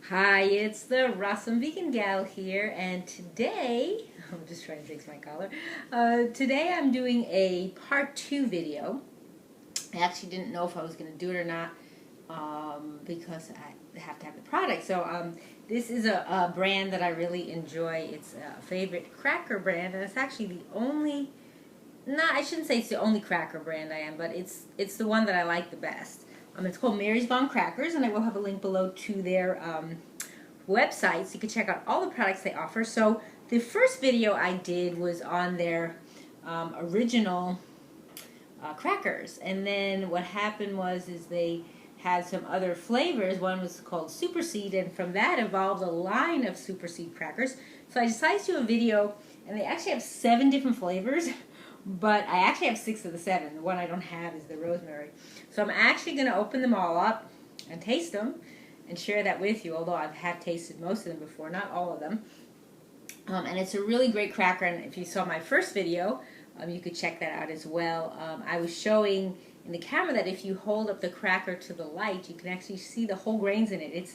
Hi, it's the Awesome Vegan Gal here, and today, I'm just trying to fix my collar. Today I'm doing a part 2 video. I actually didn't know if I was going to do it or not because I have to have the product. So this is a brand that I really enjoy. It's a favorite cracker brand, and it's actually the only, I shouldn't say it's the only cracker brand I am, but it's the one that I like the best. It's called Mary's Bomb Crackers, and I will have a link below to their website so you can check out all the products they offer. So the first video I did was on their original crackers, and then what happened was they had some other flavors. One was called SuperSeed, and from that evolved a line of SuperSeed crackers. So I decided to do a video, and they actually have 7 different flavors. But I actually have 6 of the 7. The one I don't have is the rosemary. So I'm actually going to open them all up and taste them and share that with you, although I have tasted most of them before, not all of them. And it's a really great cracker, and if you saw my first video, you could check that out as well. I was showing in the camera that if you hold up the cracker to the light, you can actually see the whole grains in it.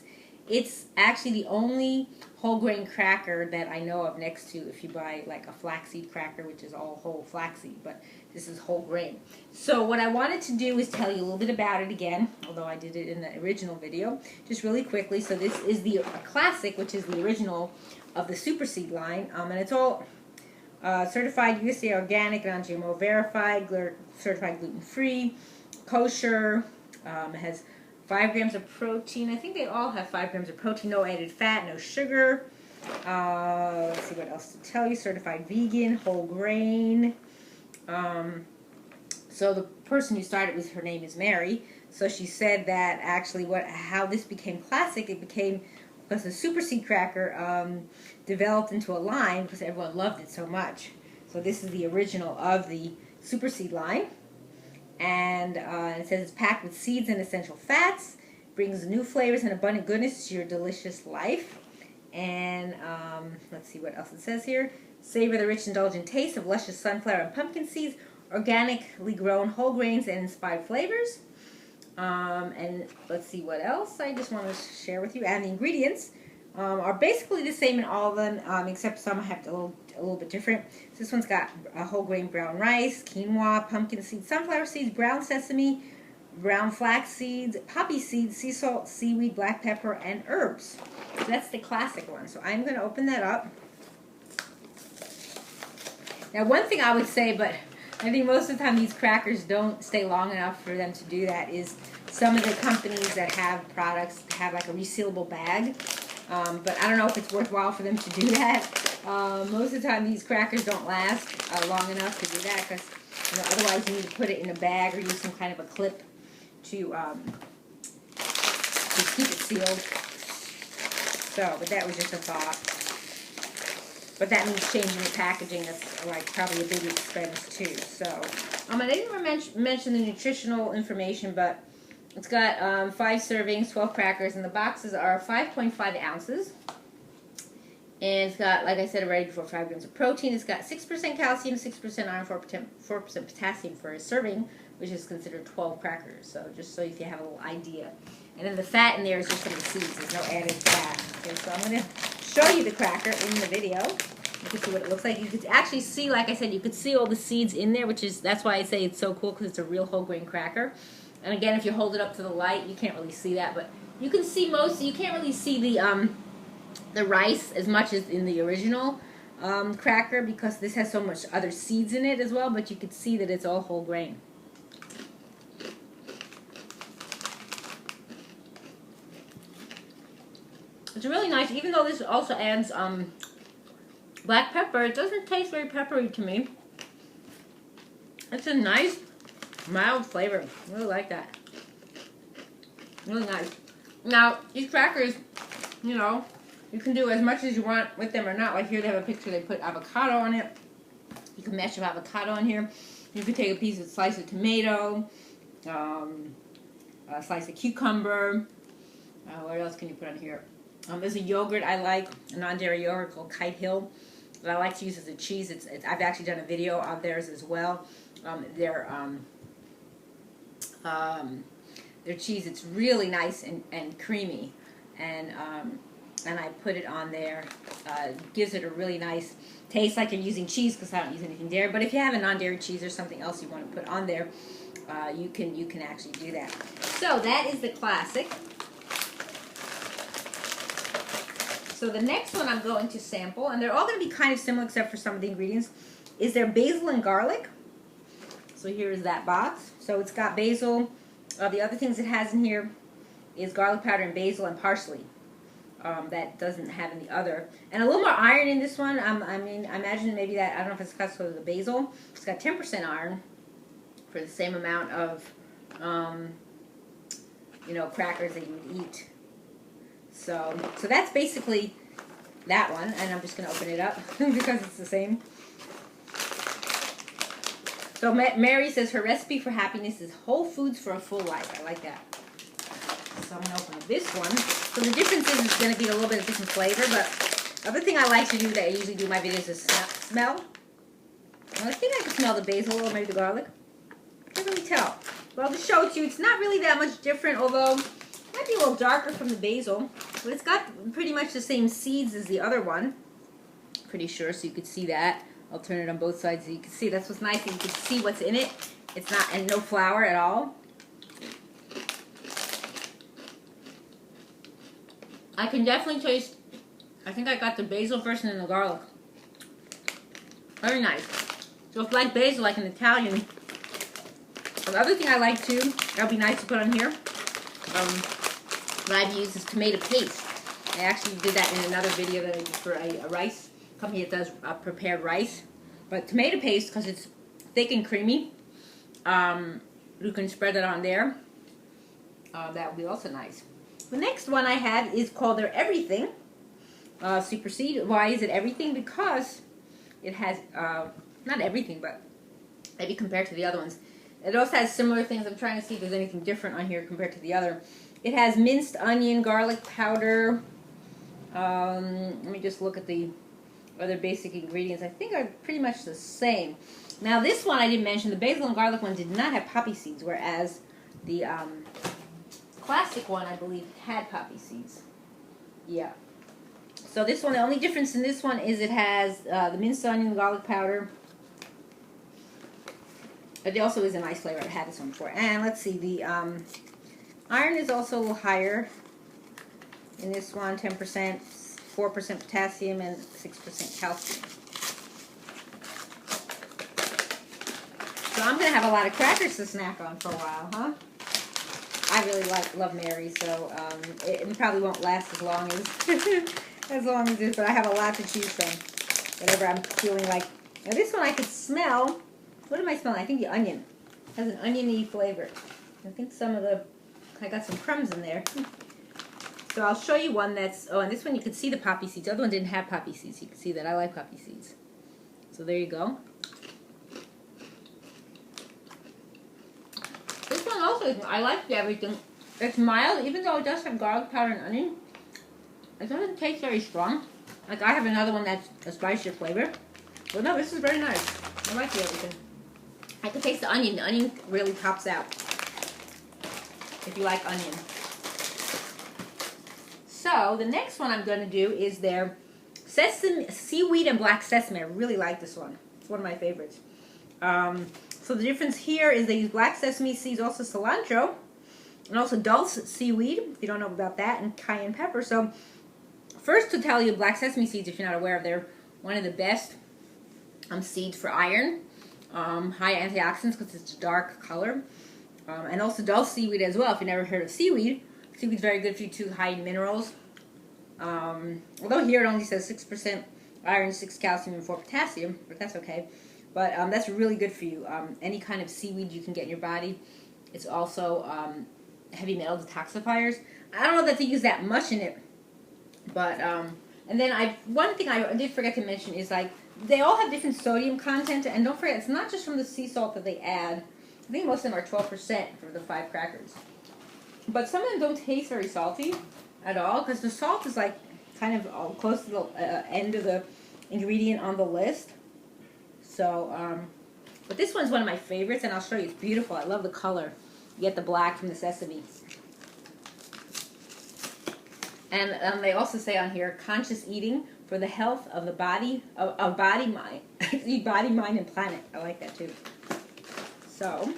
It's actually the only whole grain cracker that I know of, next to if you buy like a flaxseed cracker, which is all whole flaxseed, but this is whole grain. So what I wanted to do is tell you a little bit about it again, although I did it in the original video, just really quickly. So this is the classic, which is the original of the SuperSeed line, and it's all certified USA organic, non-GMO verified, certified gluten-free, kosher. It has 5 grams of protein. I think they all have 5 grams of protein, no added fat, no sugar. Let's see what else to tell you. Certified vegan, whole grain. So the person who started with, her name is Mary. So she said that actually how this became classic, it became because the SuperSeed cracker developed into a line because everyone loved it so much. So this is the original of the SuperSeed line. And it says it's packed with seeds and essential fats, brings new flavors and abundant goodness to your delicious life. And let's see what else it says here. Savor the rich, indulgent taste of luscious sunflower and pumpkin seeds, organically grown whole grains and inspired flavors. And let's see what else I just want to share with you. And the ingredients are basically the same in all of them, except some have a little bit different. So this one's got whole grain brown rice, quinoa, pumpkin seeds, sunflower seeds, brown sesame, brown flax seeds, poppy seeds, sea salt, seaweed, black pepper, and herbs. So that's the classic one. So I'm going to open that up. Now, one thing I would say, but I think most of the time these crackers don't stay long enough for them to do that, is some of the companies that have products have like a resealable bag. But I don't know if it's worthwhile for them to do that. Most of the time these crackers don't last long enough to do that, because otherwise you need to put it in a bag or use some kind of a clip to keep it sealed. So, but that was just a thought. But that means changing the packaging. That's like probably a big expense too. So, I didn't mention the nutritional information, but it's got 5 servings, 12 crackers, and the boxes are 5.5 ounces. And it's got, like I said already before, 5 grams of protein. It's got 6% calcium, 6% iron, 4% potassium for a serving, which is considered 12 crackers. So just so you can have a little idea. And then the fat in there is just some of the seeds. There's no added fat. Okay, so I'm going to show you the cracker in the video. You can see what it looks like. You could actually see, like I said, you could see all the seeds in there, that's why I say it's so cool, because it's a real whole grain cracker. And again, if you hold it up to the light, you can't really see that, but you can see you can't really see the rice as much as in the original cracker, because this has so much other seeds in it as well, but you can see that it's all whole grain. It's really nice, even though this also adds black pepper. It doesn't taste very peppery to me. It's a nice, mild flavor. I really like that. Really nice. Now, these crackers, you can do as much as you want with them or not. Like here they have a picture, they put avocado on it. You can mash up avocado on here. You could take a slice of tomato, a slice of cucumber. What else can you put on here? There's a yogurt I like, a non-dairy yogurt called Kite that I like to use as a cheese. I've actually done a video of theirs as well. Their cheese, it's really nice and creamy. and I put it on there. Gives it a really nice taste, like you're using cheese, because I don't use anything dairy. But if you have a non-dairy cheese or something else you want to put on there, you can actually do that. So that is the classic. So the next one I'm going to sample, and they're all going to be kind of similar except for some of the ingredients, is their basil and garlic. So here is that box. So it's got basil. The other things it has in here is garlic powder and basil and parsley. That doesn't have in the other. And a little more iron in this one. I mean, I imagine maybe that, I don't know if it's because of the basil. It's got 10% iron for the same amount of, you know, crackers that you would eat. So that's basically that one. And I'm just going to open it up because it's the same. So Mary says her recipe for happiness is whole foods for a full life. I like that. So I'm going to open up this one. So the difference is it's going to be a little bit of different flavor, but the other thing I like to do that I usually do in my videos is smell. Well, I think I can smell the basil or maybe the garlic. Can't really tell. But I'll just show it to you. It's not really that much different, although it might be a little darker from the basil. But it's got pretty much the same seeds as the other one. Pretty sure, so you could see that. I'll turn it on both sides so you can see. That's what's nice, that you can see what's in it. It's not, and no flour at all. I can definitely taste, I think I got the basil first and then the garlic. Very nice. So if you like basil, like an Italian. The other thing I like too, that would be nice to put on here, what I've used is tomato paste. I actually did that in another video that I did for a rice company that does prepared rice. But tomato paste, because it's thick and creamy, you can spread it on there. That would be also nice. The next one I have is called their Everything SuperSeed. Why is it everything? Because it has, not everything, but maybe compared to the other ones. It also has similar things. I'm trying to see if there's anything different on here compared to the other. It has minced onion, garlic powder. Let me just look at the other basic ingredients. I think are pretty much the same. Now this one I didn't mention. The basil and garlic one did not have poppy seeds, whereas the classic one, I believe, had poppy seeds. Yeah. So this one, the only difference in this one is it has the minced onion, garlic powder. It also is a nice flavor. I've had this one before. And let's see, the iron is also a little higher in this one, 10%, 4% potassium, and 6% calcium. So I'm going to have a lot of crackers to snack on for a while, huh? I really love Mary, so it probably won't last as long as as long as this, but I have a lot to choose from. Whatever I'm feeling like. Now this one I could smell. What am I smelling? I think the onion. It has an oniony flavor. I think some of the, I got some crumbs in there. So I'll show you one that's, oh, and this one you can see the poppy seeds. The other one didn't have poppy seeds. You can see that. I like poppy seeds. So there you go. This one also, I like everything. It's mild, even though it does have garlic powder and onion. It doesn't taste very strong. Like I have another one that's a spicier flavor. But no, this is very nice. I like the everything. I can taste the onion. The onion really pops out. If you like onion. So the next one I'm going to do is their sesame, seaweed and black sesame. I really like this one. It's one of my favorites. So the difference here is they use black sesame seeds, also cilantro, and also Dill seaweed, if you don't know about that, and cayenne pepper. So first to tell you, black sesame seeds, if you're not aware of, they're one of the best seeds for iron, high antioxidants because it's a dark color, and also Dill seaweed as well. If you've never heard of seaweed, seaweed's very good for you too, high in minerals. Although here it only says 6% iron, 6 calcium, and 4 potassium, but that's okay. But that's really good for you. Any kind of seaweed you can get in your body. It's also heavy metal detoxifiers. I don't know that they use that much in it, but and then one thing I did forget to mention is like they all have different sodium content, and don't forget it's not just from the sea salt that they add. I think most of them are 12% for the 5 crackers, but some of them don't taste very salty at all because the salt is like kind of all close to the end of the ingredient on the list. So, but this one's one of my favorites, and I'll show you. It's beautiful. I love the color. You get the black from the sesame. And they also say on here, conscious eating for the health of the body, of body, mind, body, mind, and planet. I like that too. So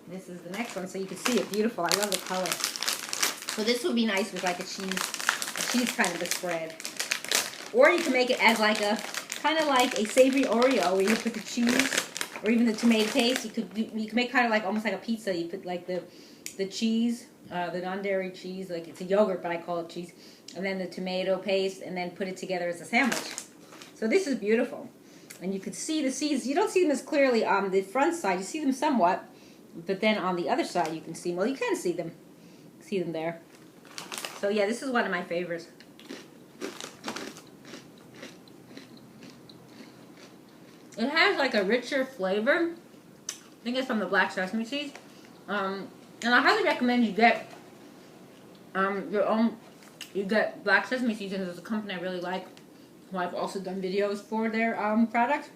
this is the next one, so you can see it. Beautiful. I love the color. So this would be nice with like a cheese kind of a spread. Or you can make it as like a, kind of like a savory Oreo where you put the cheese or even the tomato paste. You can make kind of like almost like a pizza. You put like the cheese, the non-dairy cheese, like it's a yogurt, but I call it cheese, and then the tomato paste, and then put it together as a sandwich. So this is beautiful. And you could see the seeds. You don't see them as clearly on the front side. You see them somewhat, but then on the other side you can see, well, you can see them. See them there. So yeah, this is one of my favorites. It has like a richer flavor. I think it's from the black sesame seeds. And I highly recommend you get your own. You get black sesame seeds, and there's a company I really like, who I've also done videos for their products,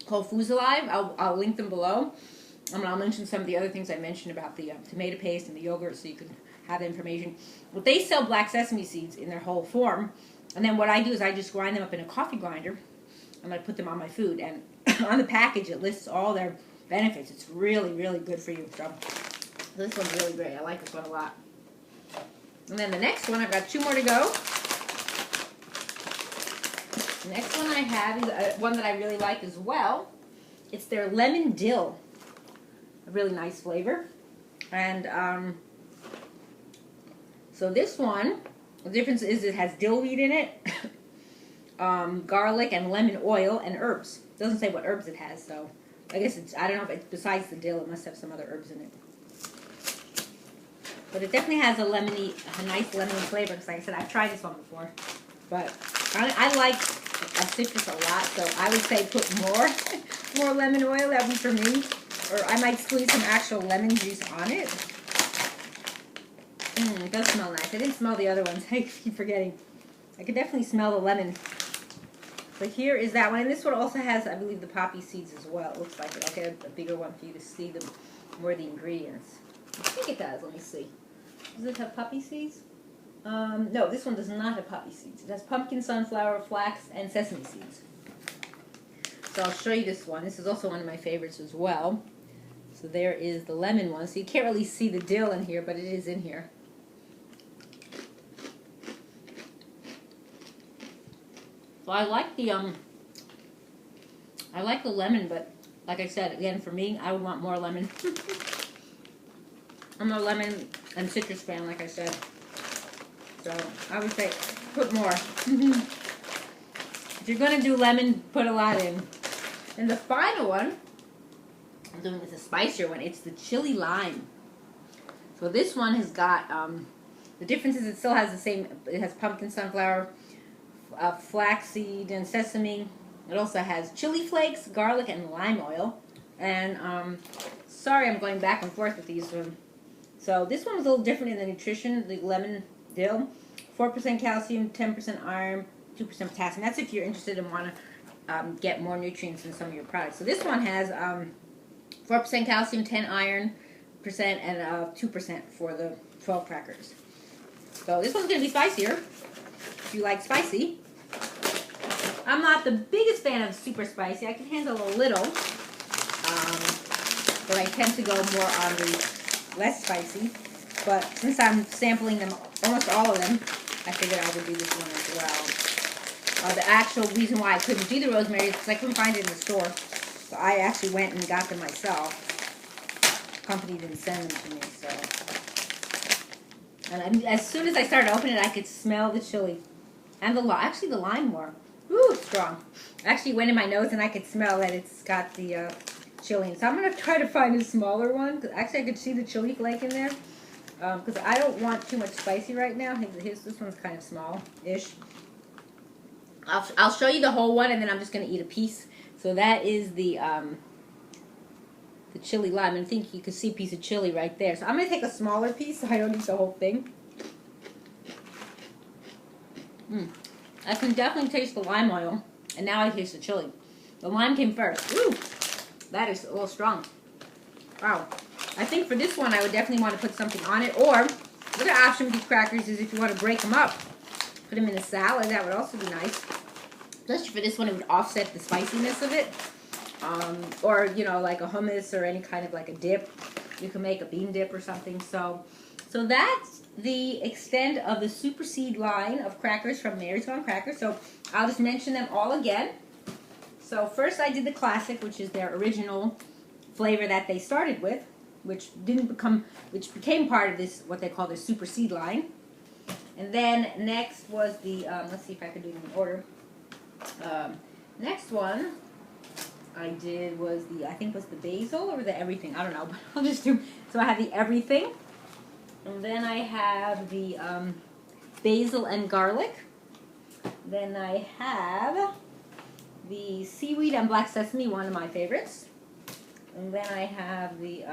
called Foods Alive. I'll link them below. I'll mention some of the other things I mentioned about the tomato paste and the yogurt, so you can have the information. But they sell black sesame seeds in their whole form, and then what I do is I just grind them up in a coffee grinder, and I put them on my food. And on the package, it lists all their benefits. It's really, really good for you. So this one's really great. I like this one a lot. And then the next one, I've got 2 more to go. The next one I have is one that I really like as well. It's their lemon dill. A really nice flavor. And so this one, the difference is it has dill weed in it, garlic and lemon oil and herbs. It doesn't say what herbs it has, so I guess it's, I don't know if it's besides the dill, it must have some other herbs in it. But it definitely has a nice lemony flavor. Because like I said, I've tried this one before. But I like a citrus a lot, so I would say put more lemon oil. That would be for me. Or I might squeeze some actual lemon juice on it. It does smell nice. I didn't smell the other ones. I keep forgetting. I could definitely smell the lemon. So here is that one. And this one also has, I believe, the poppy seeds as well. It looks like it. Okay, a bigger one for you to see more of the ingredients. I think it does. Let me see. Does it have poppy seeds? No, this one does not have poppy seeds. It has pumpkin, sunflower, flax, and sesame seeds. So I'll show you this one. This is also one of my favorites as well. So there is the lemon one. So you can't really see the dill in here, but it is in here. So I like the lemon, but like I said, again, for me, I would want more lemon. I'm a lemon and citrus fan, like I said. So I would say put more. If you're going to do lemon, put a lot in. And the final one, I'm doing this a spicier one. It's the chili lime. So this one has got, the difference is it still has the same, it has pumpkin, sunflower, flaxseed, and sesame. It also has chili flakes, garlic, and lime oil. And, sorry I'm going back and forth with these. So this one was a little different in the nutrition, the lemon dill. 4% calcium, 10% iron, 2% potassium. That's if you're interested and want to get more nutrients in some of your products. So this one has 4% calcium, 10 iron percent, and 2% for the 12 crackers. So this one's going to be spicier if you like spicy. I'm not the biggest fan of super spicy. I can handle a little, but I tend to go more on the less spicy. But since I'm sampling them, almost all of them, I figured I would do this one as well. The actual reason why I couldn't do the rosemary is because I couldn't find it in the store. So I actually went and got them myself. The company didn't send them to me, so. And as soon as I started opening it, I could smell the chili. And actually the lime more. Ooh, strong. Actually went in my nose and I could smell that it's got the chili. So I'm going to try to find a smaller one. Actually, I could see the chili flake in there. Because I don't want too much spicy right now. This one's kind of small-ish. I'll show you the whole one, and then I'm just going to eat a piece. So that is the chili lime. And I think you can see a piece of chili right there. So I'm going to take a smaller piece so I don't eat the whole thing. I can definitely taste the lime oil, and now I taste the chili. The lime came first. Ooh, that is a little strong. Wow. I think for this one, I would definitely want to put something on it, or The other option with these crackers is if you want to break them up, put them in a salad. That would also be nice. Especially for this one, it would offset the spiciness of it. Or, you know, like a hummus or any kind of like a dip. You can make a bean dip or something. So that's the extent of the SuperSeed line of crackers from Mary's Gone Crackers. So I'll just mention them all again. So first I did the classic, which is their original flavor that they started with, which became part of this, what they call the SuperSeed line. And then next was the, let's see if I can do them in order. Next one I did was the, I think was the basil or the everything. I don't know, but I'll just do, so I have the everything. And then I have the basil and garlic. Then I have the seaweed and black sesame, one of my favorites. And then I have the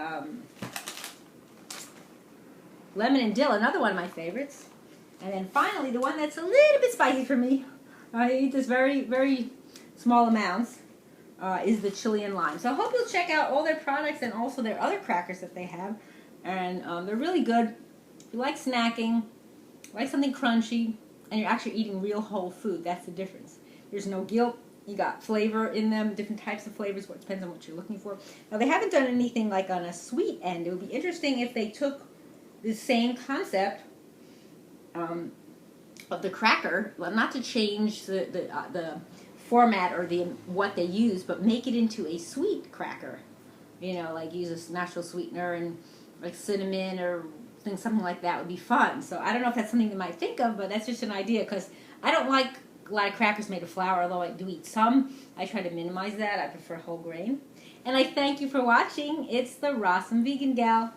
lemon and dill, another one of my favorites. And then finally, the one that's a little bit spicy for me, I eat this very, very small amounts, is the chili and lime. So I hope you'll check out all their products and also their other crackers that they have. And they're really good. If you like snacking, like something crunchy, and you're actually eating real whole food, that's the difference. There's no guilt. You got flavor in them, different types of flavors. It depends on what you're looking for. Now, they haven't done anything like on a sweet end. It would be interesting if they took the same concept of the cracker, well, not to change the format or what they use, but make it into a sweet cracker. You know, like use a natural sweetener and like cinnamon or something like that would be fun. So I don't know if that's something you might think of, but that's just an idea, because I don't like a lot of crackers made of flour, although I do eat some. I try to minimize that. I prefer whole grain. And I thank you for watching. It's the Rawesome Vegan Gal.